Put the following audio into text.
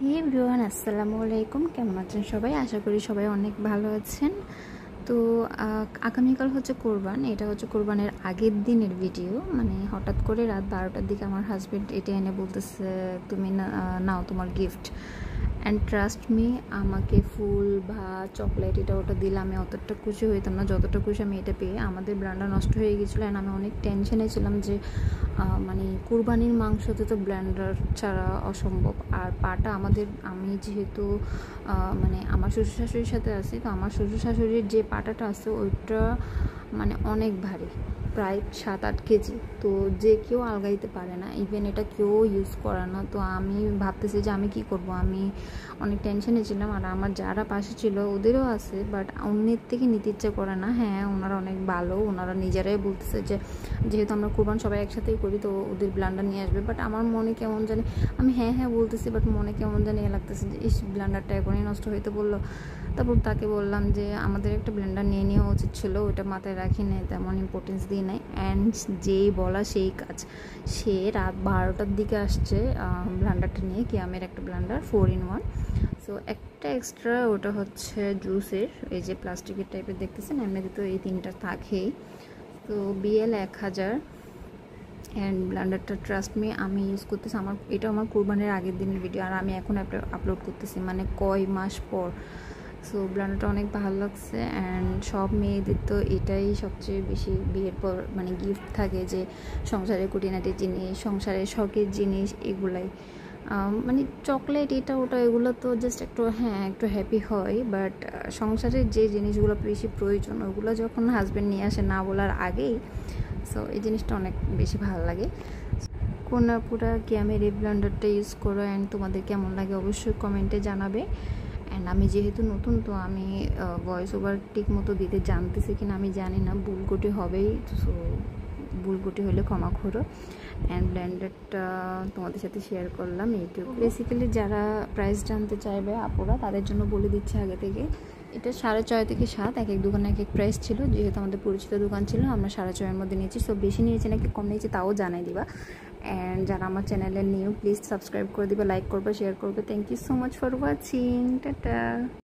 হে everyone, আসসালামু আলাইকুম। কেমন আছেন সবাই? আশা করি সবাই অনেক ভালো আছেন। তো আগামীকাল হচ্ছে কোরবান। এটা হচ্ছে কোরবানের আগের দিনের ভিডিও। মানে হঠাৎ করে রাত 12টার দিকে আমার হাজব্যান্ড এটা এনে বলতেছে, তুমি নাও তোমার গিফট। অ্যান্ড ট্রাস্ট মি, আমাকে ফুল বা চকলেট এটা ওটা দিলে আমি অতটা খুশি হইতাম না যতটা খুশি আমি এটা পেয়ে। আমাদের ব্লেন্ডার নষ্ট হয়ে গেছিলো অ্যান্ড আমি অনেক টেনশনে ছিলাম যে মানে কুরবানির মাংসতে তো ব্লেন্ডার ছাড়া অসম্ভব। আর পাটা আমি যেহেতু মানে আমার শ্বশুর শাশুড়ির সাথে আছি, তো আমার শ্বশুর শাশুড়ির যে পাটাটা আছে ওইটা মানে অনেক ভারী, প্রায় 7-8 কেজি। তো যে কেউ আলগাইতে পারে না, ইভেন এটা কেউ ইউজ করে না। তো আমি ভাবতেছি যে আমি কি করব। আমি অনেক টেনশনে ছিলাম আর আমার যারা পাশে ছিল ওদেরও আছে, বাট অন্যের থেকে নিতে ইচ্ছে করে না। হ্যাঁ, ওনারা অনেক ভালো, ওনারা নিজেরাই বলতেছে যে যেহেতু আমরা কোরবান সবাই একসাথেই করি তো ওদের ব্লেন্ডার নিয়ে আসবে। বাট আমার মনে কেমন জানি, আমি হ্যাঁ হ্যাঁ বলতেছি, বাট মনে কেমন জানি লাগতেছে যে এই ব্লেন্ডারটা এখনই নষ্ট হইতে বললো। তারপর তাকে বললাম যে আমাদের একটা ব্লেন্ডার নিয়ে নেওয়া উচিত ছিল, ওইটা মাথায় রাখি নাই, তেমন ইম্পর্টেন্স দিই নাই। অ্যান্ড যেই বলা সেই কাজ, সে রাত 12টার দিকে আসছে ব্লেন্ডারটা নিয়ে, কিয়ামের একটা ব্লেন্ডার 4-in-1। সো একটা এক্সট্রা, ওটা হচ্ছে জুসের, এই যে প্লাস্টিকের টাইপের দেখতেছেন, এমনিতে তো এই 3টা থাকেই। তো BL 1000। অ্যান্ড ব্লেন্ডারটা ট্রাস্ট মি আমি ইউজ করতেছি, এটা আমার কোরবানির আগের দিনের ভিডিও আর আমি এখন আপলোড করতেছি মানে কয় মাস পর। সো ব্লেন্ডারটা অনেক ভালো লাগছে। অ্যান্ড সব মেয়েদের তো এটাই সবচেয়ে বেশি বিয়ের পর মানে গিফট থাকে, যে সংসারের খুঁটিনাটি জিনিস, সংসারের শখের জিনিস, এগুলাই মানে চকলেট এটা ওটা এগুলো তো জাস্ট একটু একটু হ্যাপি হয়। বাট সংসারের যে জিনিসগুলো বেশি প্রয়োজন ওগুলো যখন হাজব্যান্ড নিয়ে আসে না বলার আগেই, সো এই জিনিসটা অনেক বেশি ভালো লাগে। কোন পুরা কিয়ামের এই ব্লেন্ডারটা ইউজ করো অ্যান্ড তোমাদের কেমন লাগে অবশ্যই কমেন্টে জানাবে। অ্যান্ড আমি যেহেতু নতুন, তো আমি ভয়েস ওভার ঠিক মতো দিতে জানতেছি কিনা আমি জানি না, ভুলকুটি হবেই। সো ভুলকুটি হলে ক্ষমা করো। অ্যান্ড ব্লেন্ডারটা তোমাদের সাথে শেয়ার করলাম ইউটিউব। বেসিক্যালি যারা প্রাইস জানতে চাইবে আপুরা, তাদের জন্য বলে দিচ্ছি আগে থেকে, এটা 6.5 থেকে 7, এক এক দোকানে এক এক প্রাইস ছিল। যেহেতু আমাদের পরিচিত দোকান ছিল, আমরা 6.5-এর মধ্যে নিয়েছি। সো বেশি নিয়েছি নাকি কম নিয়েছি তাও জানাই দিবা। অ্যান্ড যারা আমার চ্যানেলে নিউ, প্লিজ সাবস্ক্রাইব করে দিবে, লাইক করবে, শেয়ার করবে। Thank you so much for watching. Tata.